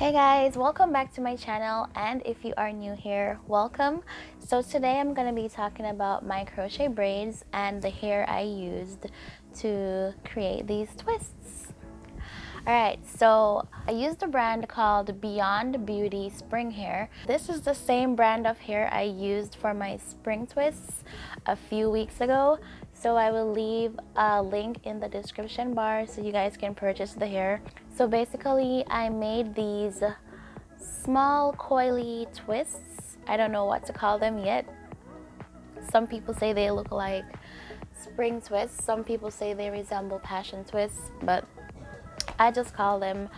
Hey guys, welcome back to my channel, and if you are new here, welcome. So today I'm going to be talking about my crochet braids and the hair I used to create these twists. Alright, so I used a brand called Beyond Beauty Spring Hair. This is the same brand of hair I used for my spring twists a few weeks ago. So I will leave a link in the description bar so you guys can purchase the hair. So basically I made these small coily twists. I don't know what to call them yet. Some people say they look like spring twists. Some people say they resemble passion twists, but I just call them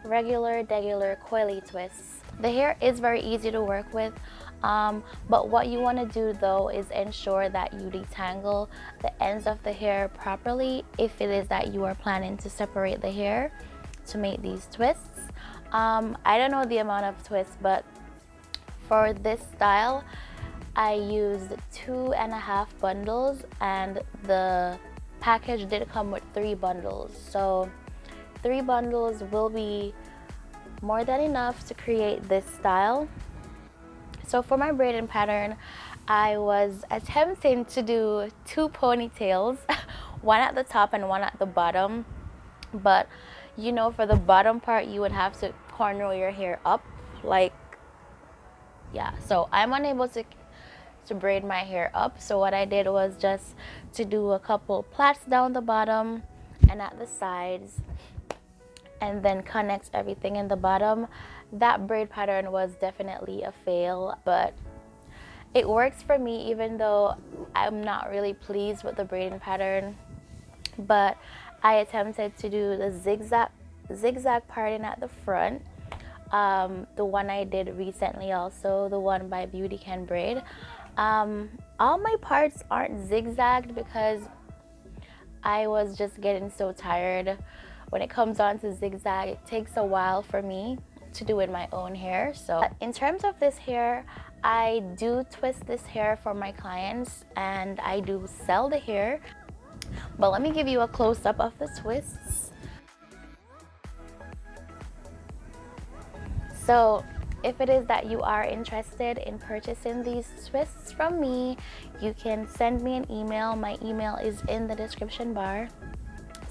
regular coily twists. The hair is very easy to work with, but what you want to do though is ensure that you detangle the ends of the hair properly if it is that you are planning to separate the hair to make these twists. I don't know the amount of twists, but for this style I used 2.5 bundles, and the package did come with 3 bundles, so 3 bundles will be more than enough to create this style. So for my braiding pattern, I was attempting to do 2 ponytails, one at the top and one at the bottom, but you know, for the bottom part you would have to cornrow your hair up, like, yeah, so I'm unable to braid my hair up. So what I did was just to do a couple plaits down the bottom and at the sides, and then connect everything in the bottom. That braid pattern was definitely a fail, but it works for me even though I'm not really pleased with the braiding pattern. But I attempted to do the zigzag parting at the front, the one I did recently, also the one by Beauty Can Braid. All my parts aren't zigzagged because I was just getting so tired. When it comes on to zigzag, it takes a while for me to do in my own hair. So in terms of this hair, I do twist this hair for my clients and I do sell the hair. But let me give you a close-up of the twists. So if it is that you are interested in purchasing these twists from me, you can send me an email. My email is in the description bar.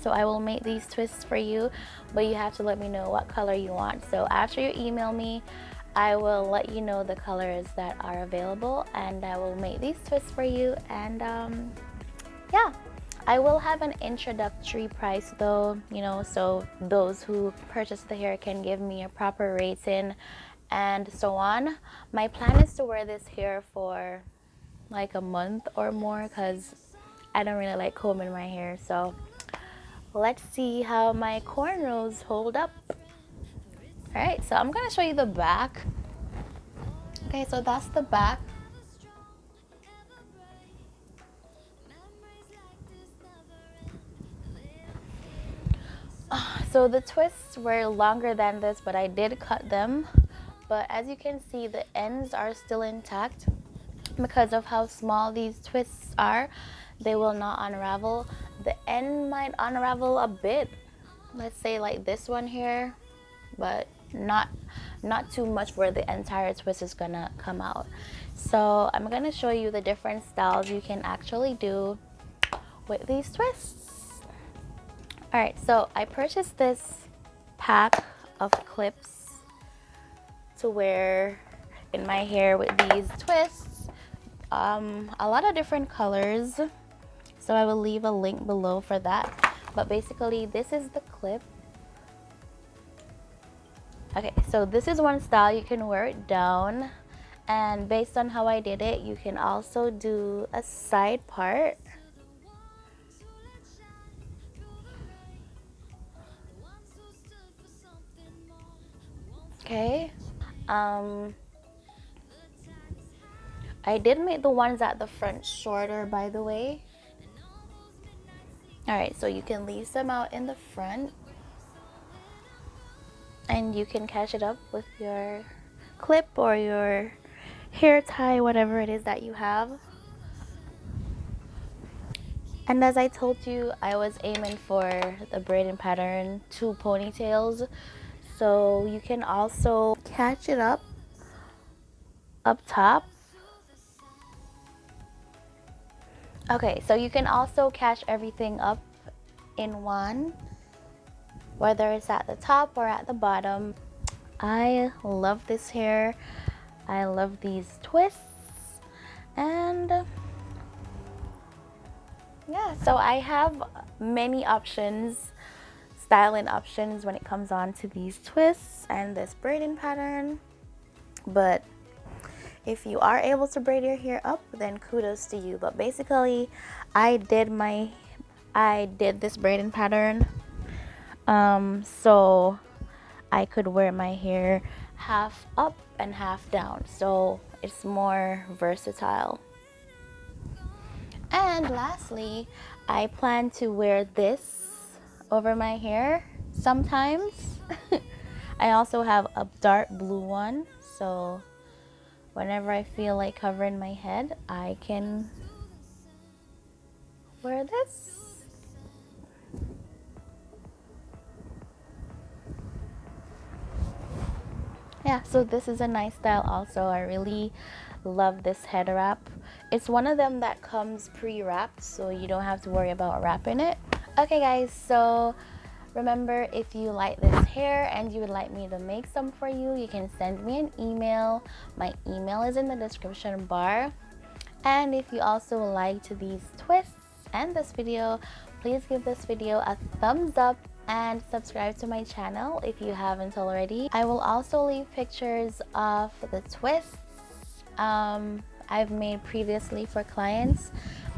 So I will make these twists for you, but you have to let me know what color you want. So after you email me, I will let you know the colors that are available, and I will make these twists for you. And yeah, I will have an introductory price though, you know, so those who purchase the hair can give me a proper rating and so on. My plan is to wear this hair for like a month or more because I don't really like combing my hair. So let's see how my cornrows hold up. All right, so I'm gonna show you the back. Okay, so that's the back. So the twists were longer than this, but I did cut them. But as you can see, the ends are still intact because of how small these twists are. They will not unravel. The end might unravel a bit, let's say like this one here, but not too much where the entire twist is gonna come out. So I'm gonna show you the different styles you can actually do with these twists. All right, so I purchased this pack of clips to wear in my hair with these twists, a lot of different colors, so I will leave a link below for that. But basically this is the clip. Okay, so this is one style. You can wear it down, and based on how I did it, you can also do a side part. Okay, I did make the ones at the front shorter, by the way. All right, so you can leave some out in the front and you can catch it up with your clip or your hair tie, whatever it is that you have. And as I told you, I was aiming for the braiding pattern 2 ponytails. So you can also catch it up top. Okay, so you can also catch everything up in one, whether it's at the top or at the bottom. I love this hair. I love these twists. And yeah, so I have many options, styling options when it comes on to these twists and this braiding pattern. But if you are able to braid your hair up, then kudos to you. But basically, I did this braiding pattern so I could wear my hair half up and half down, so it's more versatile. And lastly, I plan to wear this over my hair sometimes. I also have a dark blue one, so whenever I feel like covering my head, I can wear this. Yeah, so this is a nice style also. I really love this head wrap. It's one of them that comes pre-wrapped, so you don't have to worry about wrapping it. Okay guys, so remember, if you like this hair and you would like me to make some for you, you can send me an email. My email is in the description bar. And if you also liked these twists and this video, please give this video a thumbs up and subscribe to my channel if you haven't already. I will also leave pictures of the twists I've made previously for clients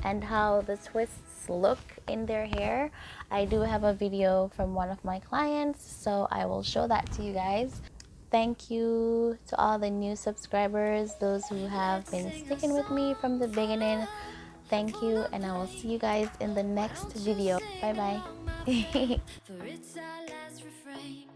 and how the twists look in their hair. I do have a video from one of my clients, so I will show that to you guys. Thank you to all the new subscribers, those who have been sticking with me from the beginning. Thank you, and I will see you guys in the next video. Bye bye.